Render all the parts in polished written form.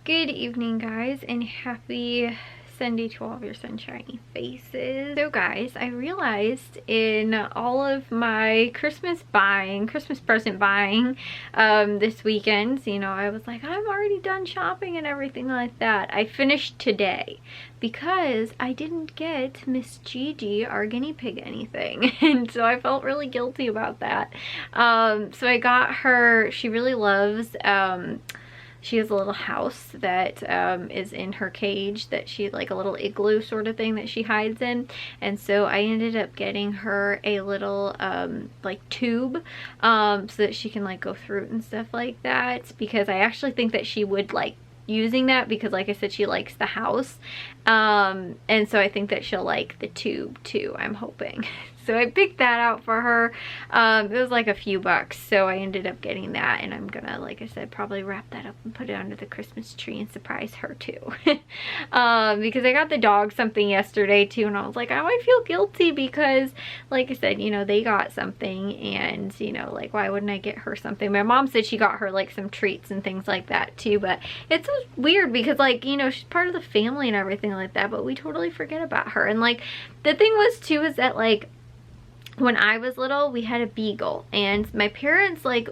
Good evening, guys, and happy Sunday to all of your sunshiny faces. So guys, I realized in all of my Christmas present buying this weekend, you know, I was like, I'm already done shopping and everything like that. I finished today because I didn't get Miss Gigi, our guinea pig, anything. And so I felt really guilty about that. So I got her, she really loves, she has a little house that is in her cage that she, like a little igloo sort of thing that she hides in. And so I ended up getting her a little like tube so that she can like go through it and stuff like that, because I actually think that she would like using that, because like I said, she likes the house, and so I think that she'll like the tube too, I'm hoping. So I picked that out for her. It was like a few bucks, so I ended up getting that, and I'm gonna, like I said, probably wrap that up and put it under the Christmas tree and surprise her too. Because I got the dog something yesterday too, and I was like, oh, I feel guilty because, like I said, you know, they got something, and you know, like, why wouldn't I get her something? My mom said she got her like some treats and things like that too, but it's weird because, like, you know, she's part of the family and everything like that, but we totally forget about her. And like, the thing was too is that, like, when I was little, we had a beagle, and my parents, like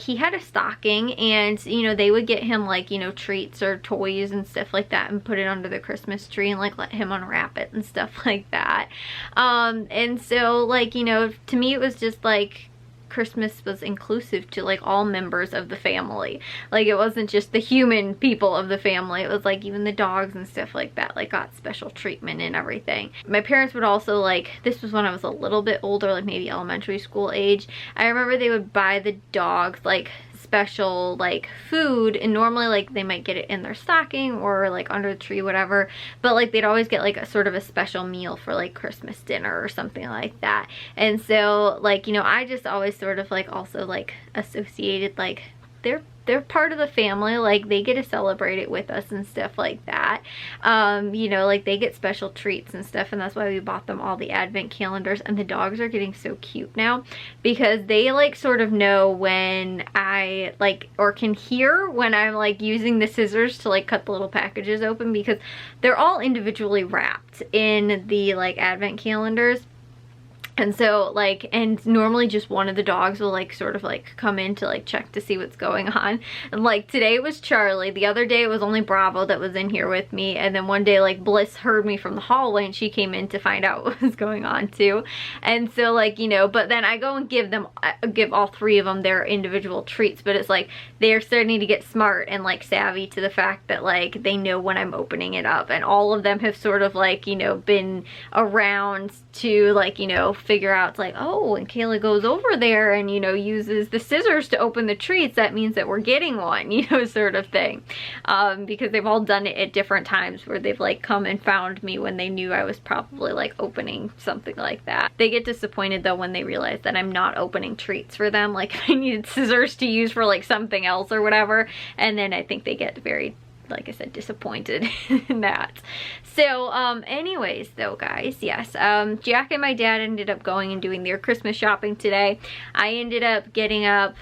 he had a stocking, and you know, they would get him like, you know, treats or toys and stuff like that and put it under the Christmas tree and like let him unwrap it and stuff like that. And so, like, you know, to me it was just like Christmas was inclusive to like all members of the family. Like, it wasn't just the human people of the family, it was like even the dogs and stuff like that like got special treatment and everything. My parents would also, like, this was when I was a little bit older, like maybe elementary school age, I remember they would buy the dogs like special like food, and normally like they might get it in their stocking or like under the tree, whatever, but like they'd always get like a sort of a special meal for like Christmas dinner or something like that. And so, like, you know, I just always sort of like also like associated like they're part of the family, like they get to celebrate it with us and stuff like that. You know, like they get special treats and stuff, and that's why we bought them all the advent calendars. And the dogs are getting so cute now because they like sort of know when I like, or can hear when I'm like using the scissors to like cut the little packages open, because they're all individually wrapped in the like advent calendars. And so, like, and normally just one of the dogs will like sort of like come in to like check to see what's going on. And like today it was Charlie, the other day it was only Bravo that was in here with me, and then one day like Bliss heard me from the hallway and she came in to find out what was going on too. And so, like, you know, but then I go and give all three of them their individual treats, but it's like they're starting to get smart and like savvy to the fact that like they know when I'm opening it up, and all of them have sort of like, you know, been around to like, you know, figure out, it's like, oh, when Kayla goes over there and, you know, uses the scissors to open the treats, that means that we're getting one, you know, sort of thing. Because they've all done it at different times where they've like come and found me when they knew I was probably like opening something like that. They get disappointed though when they realize that I'm not opening treats for them, like if I needed scissors to use for like something else or whatever, and then I think they get very, like I said, disappointed in that. So anyways though, guys, yes, Jack and my dad ended up going and doing their Christmas shopping today. I ended up getting up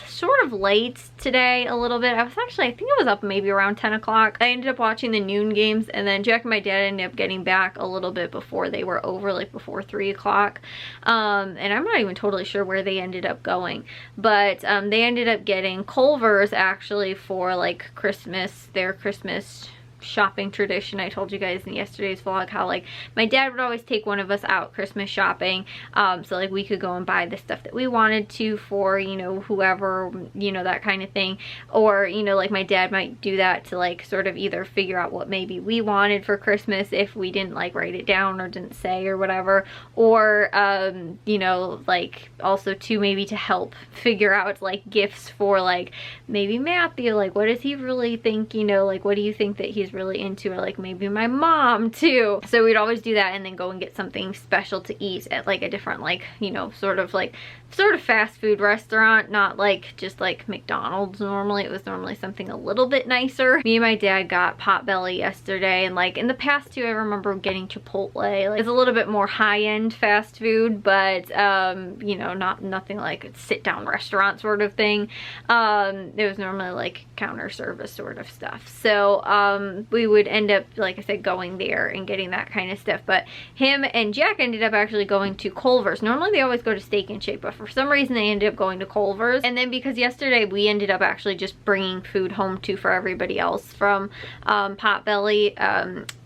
sort of late today a little bit. I think I was up maybe around 10 o'clock. I ended up watching the noon games, and then Jack and my dad ended up getting back a little bit before they were over, like before 3 o'clock. And I'm not even totally sure where they ended up going, but they ended up getting Culver's actually for like Christmas, their Christmas shopping tradition. I told you guys in yesterday's vlog how like my dad would always take one of us out Christmas shopping, so like we could go and buy the stuff that we wanted to for, you know, whoever, you know, that kind of thing. Or, you know, like my dad might do that to like sort of either figure out what maybe we wanted for Christmas if we didn't like write it down or didn't say or whatever, or you know, like also to maybe to help figure out like gifts for like maybe Matthew, like what does he really think, you know, like what do you think that he's was really into, or like maybe my mom too. So we'd always do that and then go and get something special to eat at like a different, like, you know, sort of fast food restaurant, not like just like McDonald's normally. It was normally something a little bit nicer. Me and my dad got Potbelly yesterday, and like in the past too, I remember getting Chipotle. Like, it's a little bit more high-end fast food, but you know, nothing like a sit-down restaurant sort of thing. It was normally like counter service sort of stuff. So we would end up, like I said, going there and getting that kind of stuff. But him and Jack ended up actually going to Culver's. Normally they always go to Steak and Shake, but for some reason they ended up going to Culver's. And then because yesterday we ended up actually just bringing food home too for everybody else from Potbelly,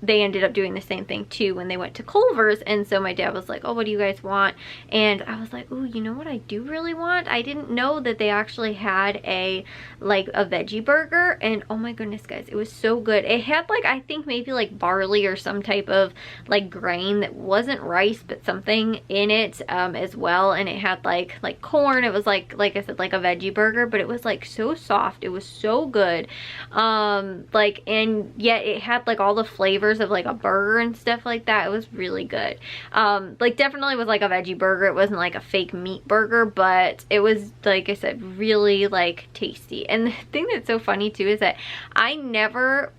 they ended up doing the same thing too when they went to Culver's. And so my dad was like, oh, what do you guys want? And I was like, oh, you know what I do really want? I didn't know that they actually had a veggie burger, and oh my goodness guys, it was so good. It had like, I think maybe like barley or some type of like grain that wasn't rice but something in it as well, and it had like corn. It was like I said, like a veggie burger, but it was like so soft. It was so good. Like, and yet it had like all the flavors of like a burger and stuff like that. It was really good. Like definitely was like a veggie burger. It wasn't like a fake meat burger, but it was, like I said, really like tasty. And the thing that's so funny too is that I never,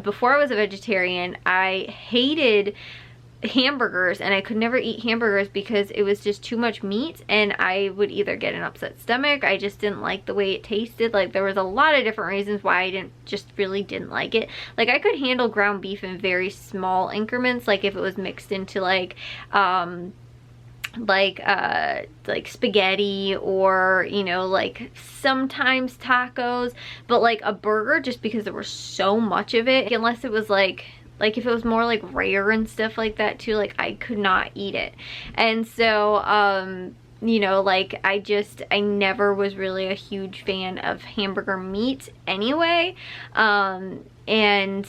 before I was a vegetarian, I hated hamburgers, and I could never eat hamburgers because it was just too much meat and I would either get an upset stomach. I just didn't like the way it tasted. Like, there was a lot of different reasons why I really didn't like it. Like, I could handle ground beef in very small increments, like if it was mixed into like spaghetti, or, you know, like sometimes tacos, but like a burger, just because there was so much of it, unless it was like if it was more like rare and stuff like that too, like I could not eat it. And so you know, like I never was really a huge fan of hamburger meat anyway. And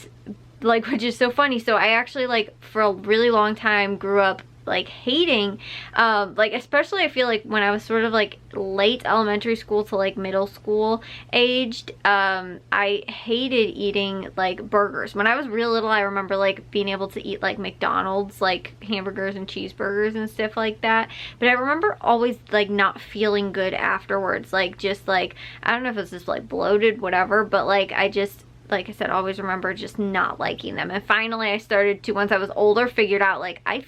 like, which is so funny, so I actually, like, for a really long time grew up like hating, like, especially I feel like when I was sort of like late elementary school to like middle school aged, I hated eating like burgers. When I was real little, I remember like being able to eat like McDonald's, like hamburgers and cheeseburgers and stuff like that, but I remember always like not feeling good afterwards, like just like, I don't know if it's just like bloated, whatever, but like I just, like I said, always remember just not liking them. And finally I started to, once I was older, figured out like I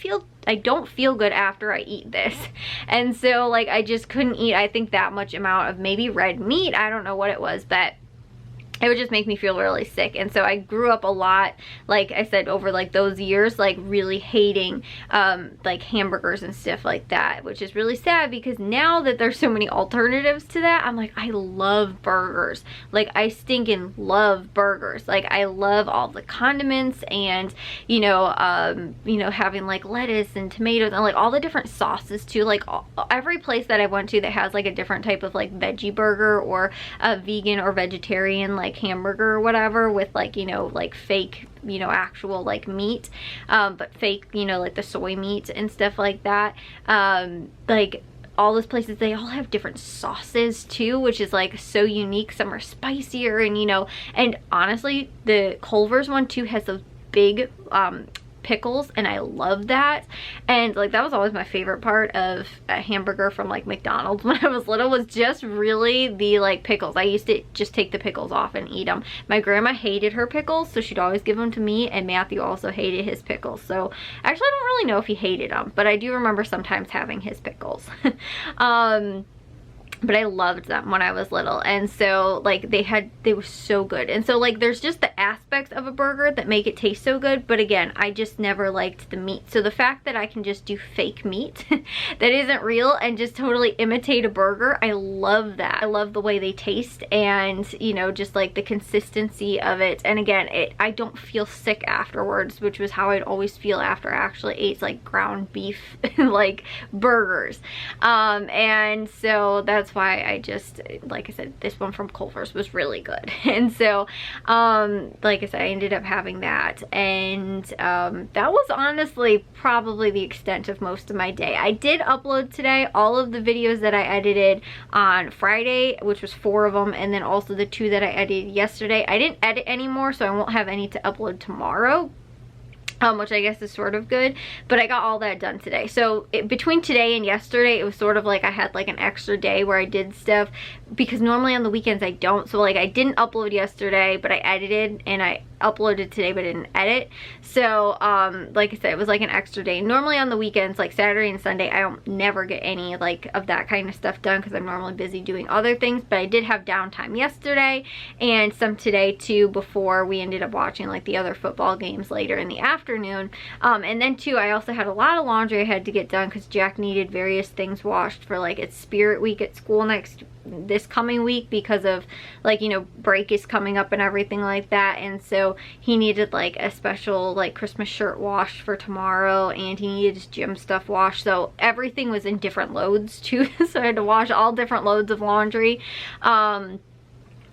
don't feel good after I eat this. And so like I just couldn't eat, I think, that much amount of maybe red meat. I don't know what it was, but it would just make me feel really sick. And so I grew up a lot, like I said, over like those years, like really hating like hamburgers and stuff like that, which is really sad, because now that there's so many alternatives to that, I'm like, I love burgers. Like, I stinking love burgers. Like, I love all the condiments, and you know, having like lettuce and tomatoes and like all the different sauces too. Like every place that I went to that has like a different type of like veggie burger, or a vegan or vegetarian like hamburger or whatever, with like, you know, like fake, you know, actual like meat, but fake, you know, like the soy meat and stuff like that. Like all those places, they all have different sauces too, which is like so unique. Some are spicier, and you know, and honestly the Culver's one too has those big pickles, and I love that. And like that was always my favorite part of a hamburger from like McDonald's when I was little, was just really the like pickles. I used to just take the pickles off and eat them. My grandma hated her pickles, so she'd always give them to me, and Matthew also hated his pickles. So actually I don't really know if he hated them, but I do remember sometimes having his pickles. But I loved them when I was little. And so like they were so good. And so like there's just the aspects of a burger that make it taste so good, but again, I just never liked the meat. So the fact that I can just do fake meat that isn't real and just totally imitate a burger, I love that. I love the way they taste, and you know, just like the consistency of it. And again, I don't feel sick afterwards, which was how I'd always feel after I actually ate like ground beef like burgers. And so that's that's why I just, like I said, this one from Culver's was really good. And so like I said, I ended up having that, and that was honestly probably the extent of most of my day. I did upload today all of the videos that I edited on Friday, which was 4 of them, and then also the 2 that I edited yesterday. I didn't edit anymore, so I won't have any to upload tomorrow, which I guess is sort of good, but I got all that done today. So between today and yesterday, it was sort of like I had like an extra day where I did stuff, because normally on the weekends I don't. So like I didn't upload yesterday, but I edited, and I uploaded today but didn't edit. So like I said, it was like an extra day. Normally on the weekends, like Saturday and Sunday, I don't never get any like of that kind of stuff done because I'm normally busy doing other things, but I did have downtime yesterday and some today too, before we ended up watching like the other football games later in the afternoon. And then too, I also had a lot of laundry I had to get done because Jack needed various things washed for like its spirit week at school this coming week, because of like, you know, break is coming up and everything like that. And so he needed like a special like Christmas shirt washed for tomorrow, and he needed his gym stuff washed. So everything was in different loads too. So I had to wash all different loads of laundry.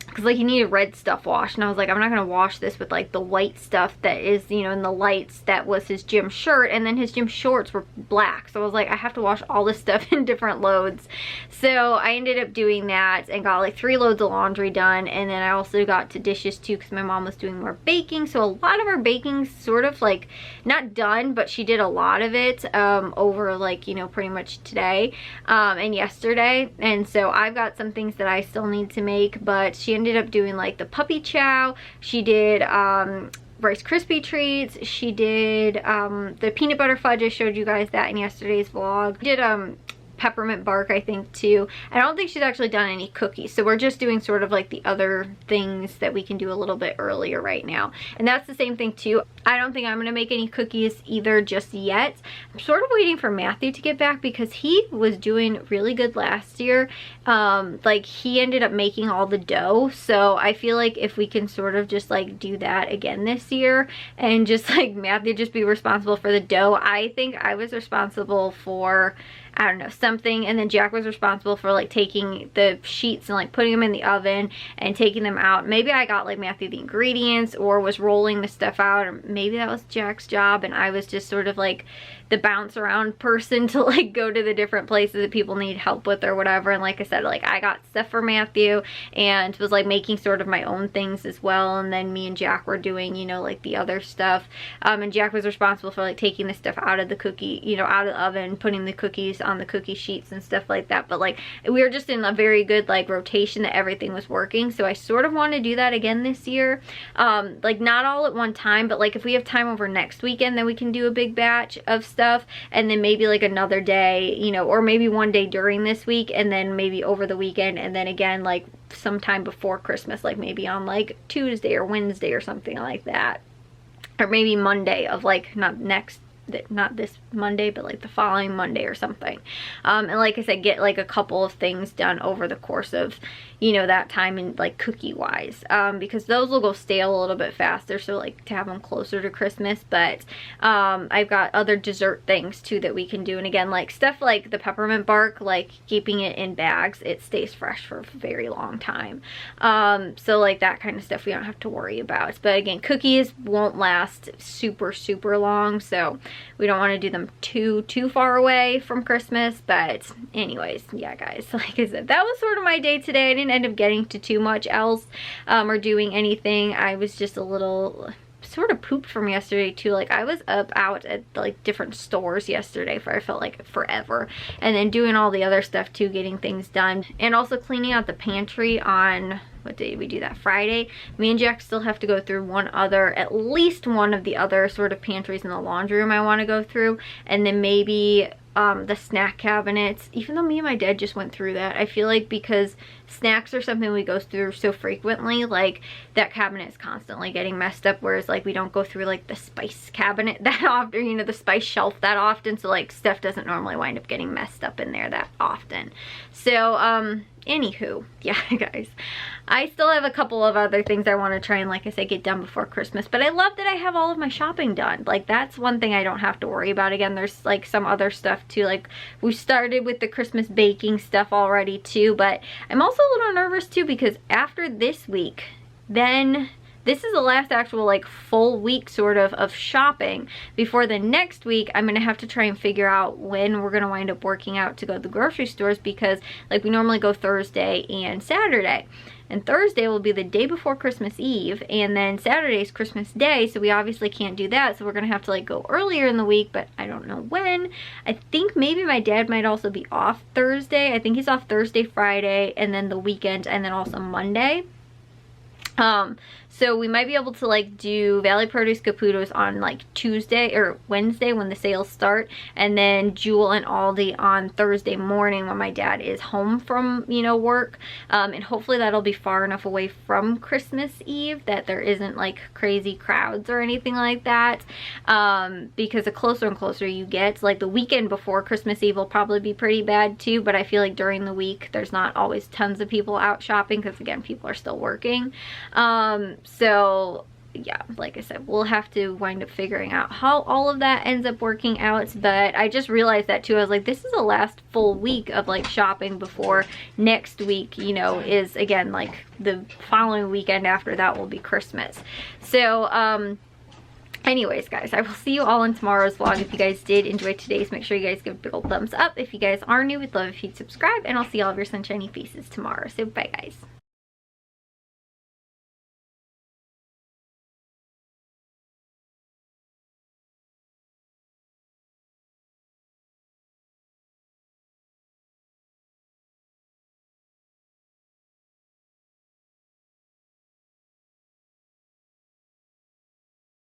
Because like he needed red stuff washed, and I was like, I'm not gonna wash this with like the white stuff that is, you know, in the lights that was his gym shirt, and then his gym shorts were black. So I was like, I have to wash all this stuff in different loads. So I ended up doing that and got like 3 loads of laundry done, and then I also got to dishes too because my mom was doing more baking. So a lot of her baking's sort of like not done, but she did a lot of it over like, you know, pretty much today and yesterday. And so I've got some things that I still need to make, but she ended up doing like the puppy chow. She did Rice Krispie treats. She did the peanut butter fudge. I showed you guys that in yesterday's vlog. Did peppermint bark, I think, too. I don't think she's actually done any cookies, so we're just doing sort of like the other things that we can do a little bit earlier right now. And that's the same thing too. I don't think I'm gonna make any cookies either just yet. I'm sort of waiting for Matthew to get back because he was doing really good last year. Like he ended up making all the dough, so I feel like if we can sort of just like do that again this year, and just like Matthew just be responsible for the dough. I think I was responsible for, I don't know, something, and then Jack was responsible for like taking the sheets and like putting them in the oven and taking them out. Maybe I got like Matthew the ingredients or was rolling the stuff out, or maybe that was Jack's job and I was just sort of like the bounce around person to like go to the different places that people need help with or whatever. And like I said, like I got stuff for Matthew and was like making sort of my own things as well, and then me and Jack were doing, you know, like the other stuff. And Jack was responsible for like taking the stuff out of the cookie, you know, out of the oven, putting the cookies on the cookie sheets and stuff like that. But like we were just in a very good like rotation that everything was working, so I sort of want to do that again this year. Like not all at one time, but like if we have time over next weekend, then we can do a big batch of stuff, and then maybe like another day, you know, or maybe one day during this week, and then maybe over the weekend, and then again like sometime before Christmas, like maybe on like Tuesday or Wednesday or something like that, or maybe Monday of like not this Monday, but like the following Monday or something. And like I said, get like a couple of things done over the course of, you know, that time, and like cookie wise, because those will go stale a little bit faster, so like to have them closer to Christmas. But I've got other dessert things too that we can do, and again like stuff like the peppermint bark, like keeping it in bags, it stays fresh for a very long time. So like that kind of stuff we don't have to worry about. But again, cookies won't last super long, so we don't want to do them too far away from Christmas. But anyways, yeah guys, like I said, that was sort of my day today. I didn't end up getting to too much else or doing anything. I was just a little sort of pooped from yesterday too. Like I was out at like different stores yesterday for I felt like forever, and then doing all the other stuff too, getting things done, and also cleaning out the pantry on, what day did we do that? Friday. Me and Jack still have to go through at least one of the other sort of pantries in the laundry room I want to go through, and then maybe the snack cabinets, even though me and my dad just went through that. I feel like because snacks are something we go through so frequently, like that cabinet is constantly getting messed up, whereas like we don't go through like the spice cabinet that often, you know, the spice shelf that often, so like stuff doesn't normally wind up getting messed up in there that often. So Anywho, yeah, guys, I still have a couple of other things I want to try and, like I said, get done before Christmas. But I love that I have all of my shopping done. Like, that's one thing I don't have to worry about. Again, there's like some other stuff too. Like, we started with the Christmas baking stuff already too. But I'm also a little nervous too, because after this week, then this is the last actual like full week sort of shopping before the next week. I'm gonna have to try and figure out when we're gonna wind up working out to go to the grocery stores, because like we normally go Thursday and Saturday. And Thursday will be the day before Christmas Eve, and then Saturday is Christmas Day, so we obviously can't do that. So we're gonna have to like go earlier in the week, but I don't know when. I think maybe my dad might also be off Thursday. I think he's off Thursday, Friday, and then the weekend, and then also Monday. So we might be able to like do Valley Produce Caputo's on like Tuesday or Wednesday when the sales start, and then Jewel and Aldi on Thursday morning when my dad is home from, you know, work. And hopefully that'll be far enough away from Christmas Eve that there isn't like crazy crowds or anything like that. Because the closer and closer you get, like the weekend before Christmas Eve will probably be pretty bad too, but I feel like during the week there's not always tons of people out shopping, because again, people are still working. So yeah, like I said, we'll have to wind up figuring out how all of that ends up working out. But I just realized that too. I was like, this is the last full week of like shopping before next week, you know, is again like the following weekend after that will be Christmas. So anyways, guys, I will see you all in tomorrow's vlog. If you guys did enjoy today's, make sure you guys give a big old thumbs up. If you guys are new, we'd love if you'd subscribe, and I'll see all of your sunshiny faces tomorrow. So bye, guys.